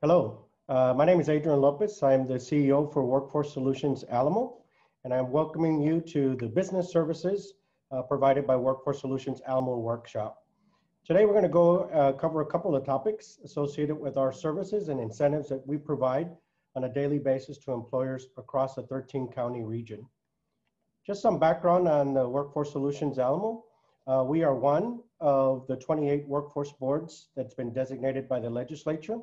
Hello, my name is Adrian Lopez. I'm the CEO for Workforce Solutions Alamo, and I'm welcoming you to the business services provided by Workforce Solutions Alamo workshop. Today, we're going to go cover a couple of topics associated with our services and incentives that we provide on a daily basis to employers across the 13-county region. Just some background on the Workforce Solutions Alamo. We are one of the 28 workforce boards that's been designated by the legislature.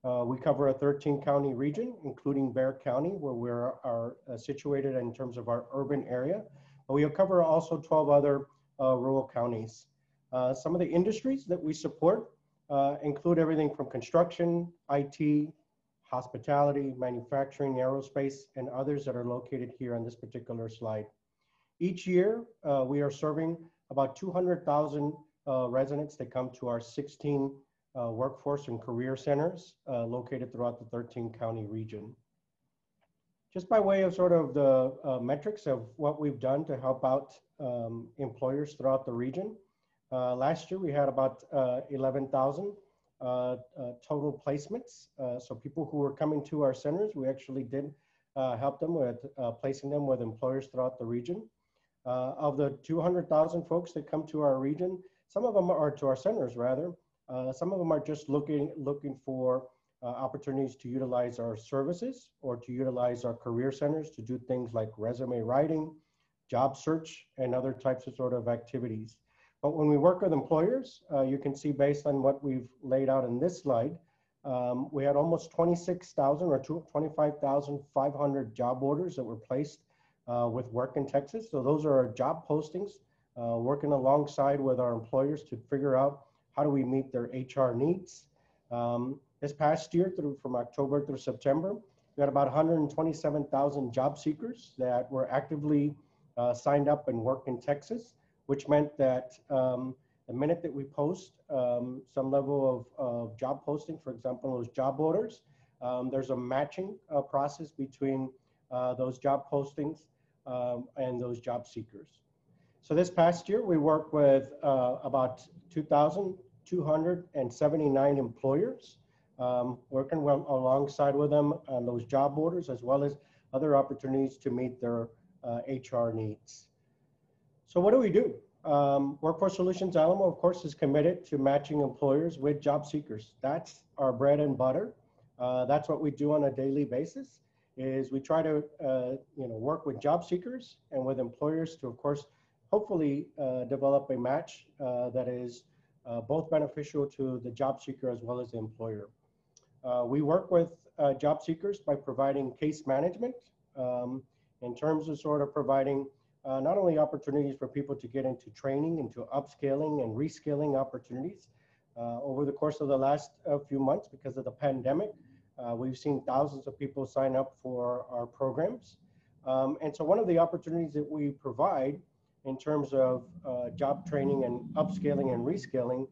We cover a 13-county region, including Bexar County, where we are situated in terms of our urban area. But we cover also 12 other rural counties. Some of the industries that we support include everything from construction, IT, hospitality, manufacturing, aerospace, and others that are located here on this particular slide. Each year, we are serving about 200,000 residents that come to our 16 workforce and career centers located throughout the 13-county region. Just by way of sort of the metrics of what we've done to help out employers throughout the region, last year we had about 11,000 total placements. So people who were coming to our centers, we actually did help them with placing them with employers throughout the region. Of the 200,000 folks that come to our region, some of them are to our centers rather. Some of them are just looking for opportunities to utilize our services or to utilize our career centers to do things like resume writing, job search, and other types of sort of activities. But when we work with employers, you can see based on what we've laid out in this slide, we had almost 26,000 or 25,500 job orders that were placed with Work in Texas. So those are our job postings, working alongside with our employers to figure out how do we meet their HR needs. This past year, from October through September, we had about 127,000 job seekers that were actively signed up and work in Texas, which meant that the minute that we post some level of job posting, for example, those job orders, there's a matching process between those job postings and those job seekers. So this past year, we worked with about 2,279 employers, working alongside with them on those job orders, as well as other opportunities to meet their HR needs. So what do we do? Workforce Solutions Alamo, of course, is committed to matching employers with job seekers. That's our bread and butter. That's what we do on a daily basis, is we try to work with job seekers and with employers to, of course, hopefully develop a match that is both beneficial to the job seeker as well as the employer. We work with job seekers by providing case management in terms of sort of providing not only opportunities for people to get into training, into upscaling and reskilling opportunities. Over the course of the last few months, because of the pandemic, we've seen thousands of people sign up for our programs. And so one of the opportunities that we provide in terms of job training and upscaling and reskilling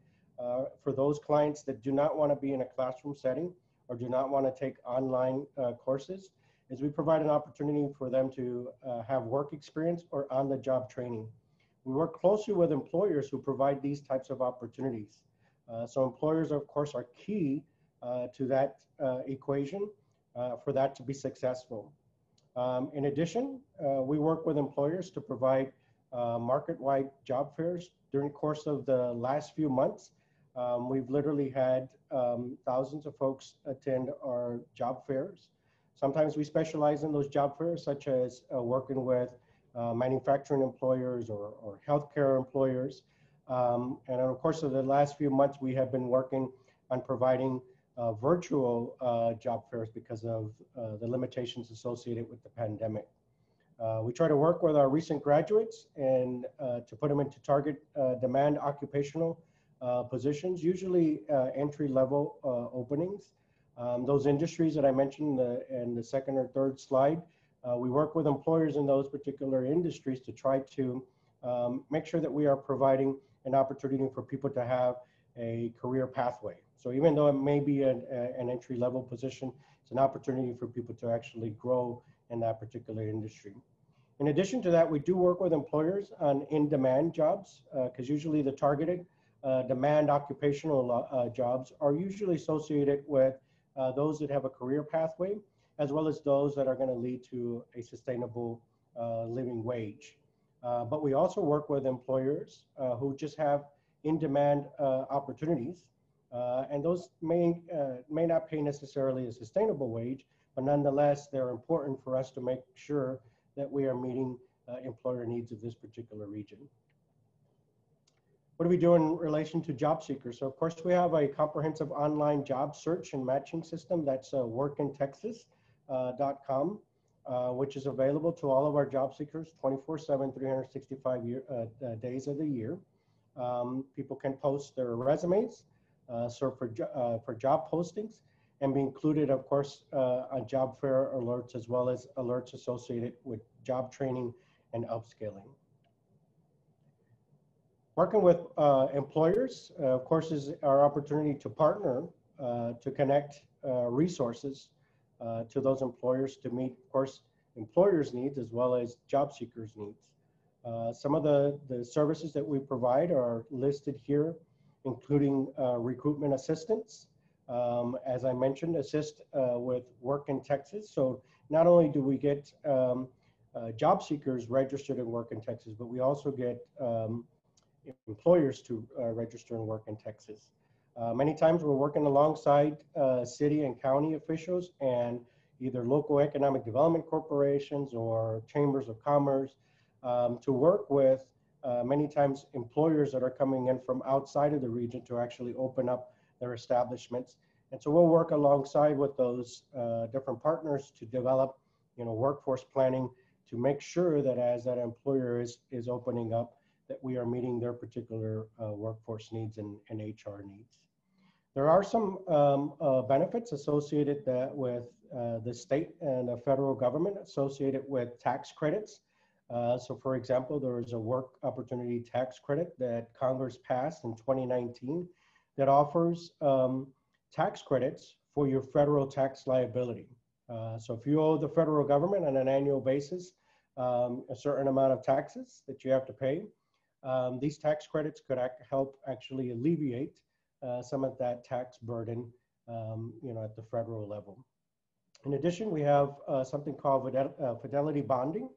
for those clients that do not want to be in a classroom setting or do not want to take online courses, is we provide an opportunity for them to have work experience or on-the-job training. We work closely with employers who provide these types of opportunities. So employers, of course, are key to that equation for that to be successful. In addition, we work with employers to provide market-wide job fairs. During the course of the last few months, we've literally had thousands of folks attend our job fairs. Sometimes we specialize in those job fairs, such as working with manufacturing employers or healthcare employers. And in the course of the last few months, we have been working on providing virtual job fairs because of the limitations associated with the pandemic. We try to work with our recent graduates and to put them into target demand occupational positions, usually entry-level openings. Those industries that I mentioned in the second or third slide, we work with employers in those particular industries to try to make sure that we are providing an opportunity for people to have a career pathway. So even though it may be an entry-level position, it's an opportunity for people to actually grow in that particular industry. In addition to that, we do work with employers on in-demand jobs, because usually the targeted demand occupational jobs are usually associated with those that have a career pathway, as well as those that are going to lead to a sustainable living wage. But we also work with employers who just have in-demand opportunities, and those may not pay necessarily a sustainable wage, but nonetheless, they're important for us to make sure that we are meeting employer needs of this particular region. What do we do in relation to job seekers? So of course, we have a comprehensive online job search and matching system. That's workintexas.com, which is available to all of our job seekers 24/7, 365 days of the year. People can post their resumes, search for job postings, and be included, of course, on job fair alerts, as well as alerts associated with job training and upskilling. Working with employers, of course, is our opportunity to partner, to connect resources to those employers to meet, of course, employers' needs as well as job seekers' needs. Some of the services that we provide are listed here, including recruitment assistance. As I mentioned, assist with Work in Texas. So not only do we get job seekers registered and work in Texas, but we also get employers to register and work in Texas. Many times we're working alongside city and county officials and either local economic development corporations or chambers of commerce to work with many times employers that are coming in from outside of the region to actually open up their establishments. And so we'll work alongside with those different partners to develop, workforce planning to make sure that as that employer is opening up, that we are meeting their particular workforce needs and HR needs. There are some benefits associated with the state and the federal government associated with tax credits. So for example, there is a work opportunity tax credit that Congress passed in 2019 that offers tax credits for your federal tax liability. So if you owe the federal government on an annual basis a certain amount of taxes that you have to pay, these tax credits could help actually alleviate some of that tax burden, at the federal level. In addition, we have something called fidelity bonding,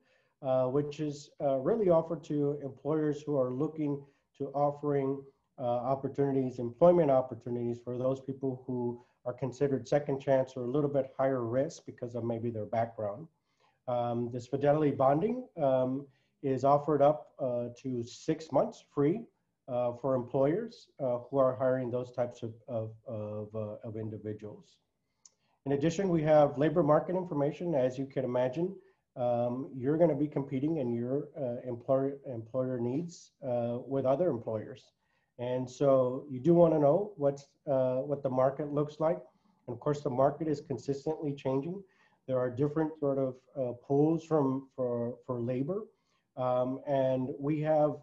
which is really offered to employers who are looking to offering employment opportunities for those people who are considered second chance or a little bit higher risk because of maybe their background. This fidelity bonding is offered up to 6 months free for employers who are hiring those types of individuals. In addition, we have labor market information. As you can imagine, you're going to be competing in your employer needs with other employers. And so you do want to know what the market looks like. And of course, the market is consistently changing. There are different sort of pools for labor. And we have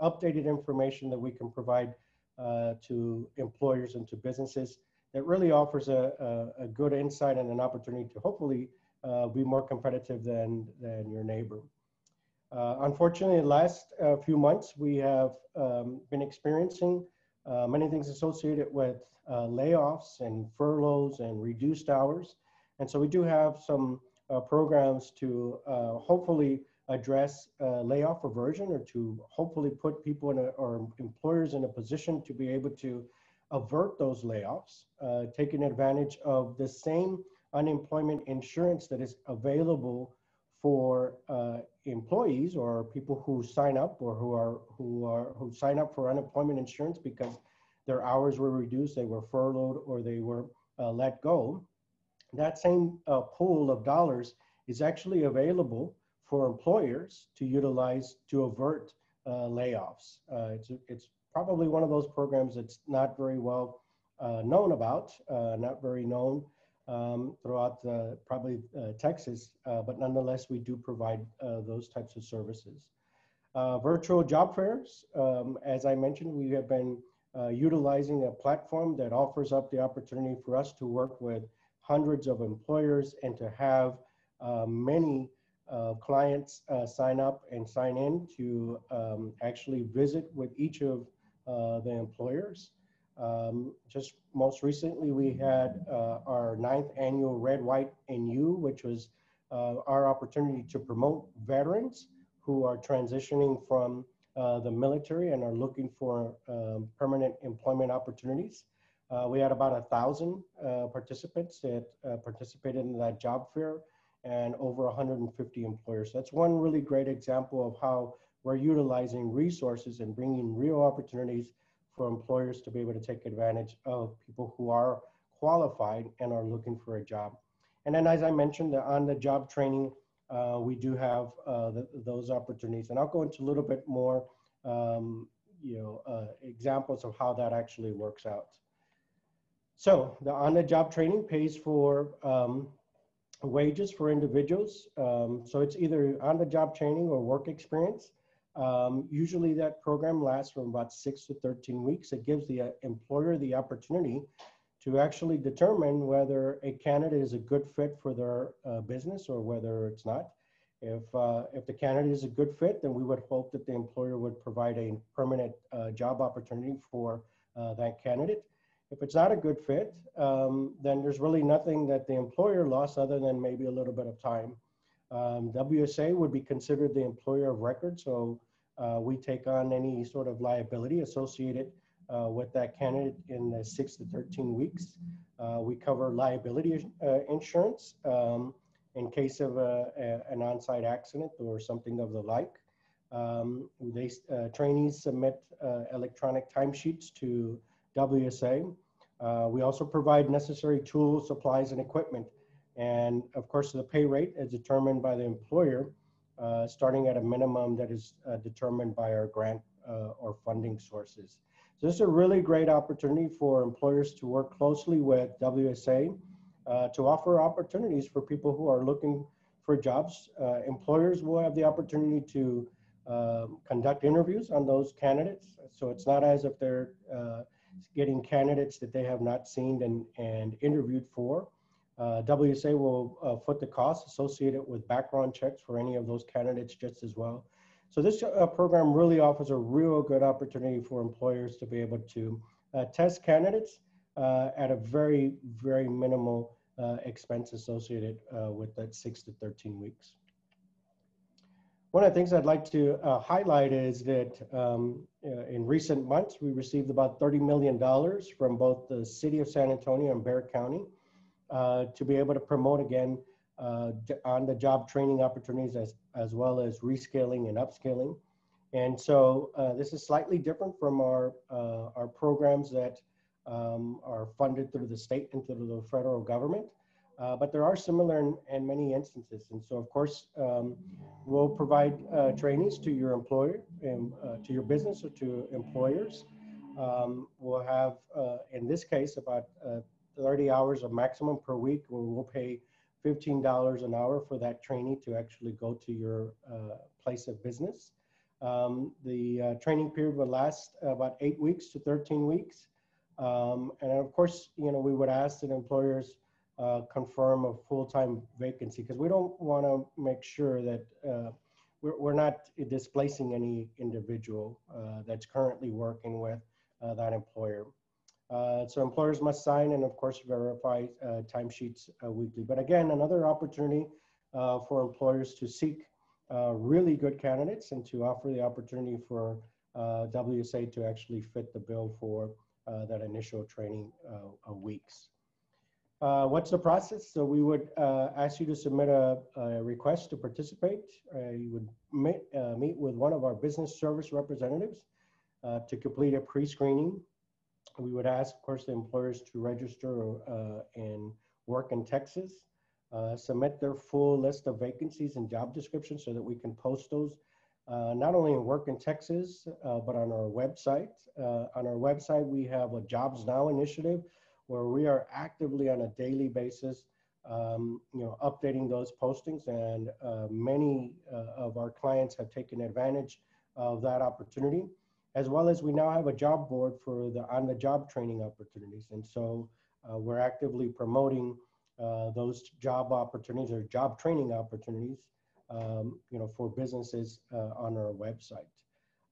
updated information that we can provide to employers and to businesses that really offers a good insight and an opportunity to hopefully be more competitive than your neighbor. Unfortunately, the last few months, we have been experiencing many things associated with layoffs and furloughs and reduced hours. And so we do have some programs to hopefully address layoff aversion, or to hopefully put people or employers in a position to be able to avert those layoffs, taking advantage of the same unemployment insurance that is available for employees or people who sign up or who sign up for unemployment insurance because their hours were reduced, they were furloughed, or they were let go. That same pool of dollars is actually available for employers to utilize to avert layoffs. It's probably one of those programs that's not very well known about, not very known throughout probably Texas, but nonetheless, we do provide those types of services. Virtual job fairs, as I mentioned, we have been utilizing a platform that offers up the opportunity for us to work with hundreds of employers and to have many clients sign up and sign in to actually visit with each of the employers. Just most recently, we had our 9th annual Red, White, and You, which was our opportunity to promote veterans who are transitioning from the military and are looking for permanent employment opportunities. We had about 1,000 participants that participated in that job fair and over 150 employers. That's one really great example of how we're utilizing resources and bringing real opportunities for employers to be able to take advantage of people who are qualified and are looking for a job. And then, as I mentioned, on the job training, we do have those opportunities. And I'll go into a little bit more examples of how that actually works out. So the on-the-job training pays for wages for individuals. So it's either on-the-job training or work experience. Usually that program lasts from about 6 to 13 weeks. It gives the employer the opportunity to actually determine whether a candidate is a good fit for their business or whether it's not. If the candidate is a good fit, then we would hope that the employer would provide a permanent job opportunity for that candidate. If it's not a good fit, then there's really nothing that the employer lost other than maybe a little bit of time. WSA would be considered the employer of record, so we take on any sort of liability associated with that candidate in the 6 to 13 weeks. We cover liability insurance in case of an on-site accident or something of the like. Trainees submit electronic timesheets to WSA. We also provide necessary tools, supplies, and equipment. And of course, the pay rate is determined by the employer, starting at a minimum that is determined by our grant or funding sources. So this is a really great opportunity for employers to work closely with WSA to offer opportunities for people who are looking for jobs. Employers will have the opportunity to conduct interviews on those candidates. So it's not as if they're getting candidates that they have not seen and interviewed for. WSA will foot the costs associated with background checks for any of those candidates just as well. So this program really offers a real good opportunity for employers to be able to test candidates at a very, very minimal expense associated with that 6 to 13 weeks. One of the things I'd like to highlight is that in recent months, we received about $30 million from both the City of San Antonio and Bexar County to be able to promote again on-the-job training opportunities as well as rescaling and upscaling. And so this is slightly different from our programs that are funded through the state and through the federal government. But there are similar in many instances. And so, of course, we'll provide trainees to your employer, to your business or to employers. We'll have, in this case, about 30 hours of maximum per week, where we'll pay $15 an hour for that trainee to actually go to your place of business. The training period will last about 8 weeks to 13 weeks. And of course, we would ask that employers confirm a full-time vacancy, because we don't want to make sure that we're not displacing any individual that's currently working with that employer. So employers must sign and of course verify timesheets weekly. But again, another opportunity for employers to seek really good candidates and to offer the opportunity for WSA to actually fit the bill for that initial training weeks. What's the process? So we would ask you to submit a request to participate. You would meet with one of our business service representatives to complete a pre-screening. We would ask, of course, the employers to register and work in Texas, submit their full list of vacancies and job descriptions so that we can post those not only in Work in Texas, but on our website. On our website, we have a Jobs Now initiative where we are actively on a daily basis, updating those postings, and many of our clients have taken advantage of that opportunity, as well as we now have a job board for the on-the-job training opportunities. And so we're actively promoting those job opportunities or job training opportunities, for businesses on our website.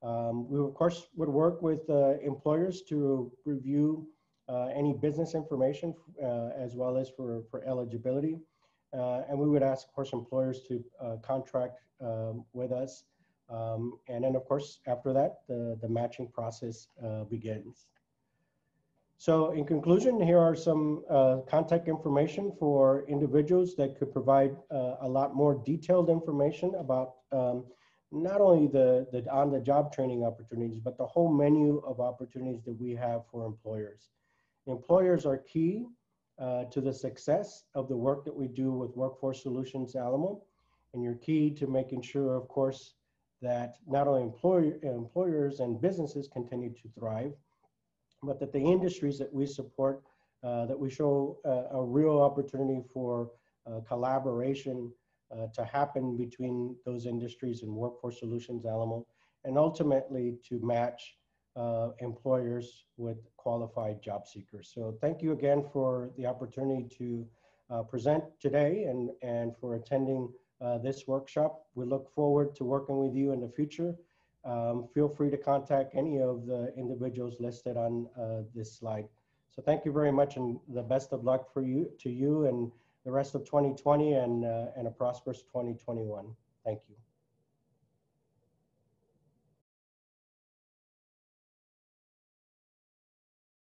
We, of course, would work with employers to review any business information as well as for eligibility. And we would ask, of course, employers to contract with us. And then, of course, after that, the matching process begins. So in conclusion, here are some contact information for individuals that could provide a lot more detailed information about not only the on-the-job training opportunities, but the whole menu of opportunities that we have for employers. Employers are key to the success of the work that we do with Workforce Solutions Alamo, and you're key to making sure, of course, that not only employers and businesses continue to thrive, but that the industries that we support, that we show a real opportunity for collaboration to happen between those industries and Workforce Solutions Alamo, and ultimately to match employers with qualified job seekers. So thank you again for the opportunity to present today and for attending this workshop. We look forward to working with you in the future. Feel free to contact any of the individuals listed on this slide. So thank you very much, and the best of luck to you and the rest of 2020 and a prosperous 2021. Thank you.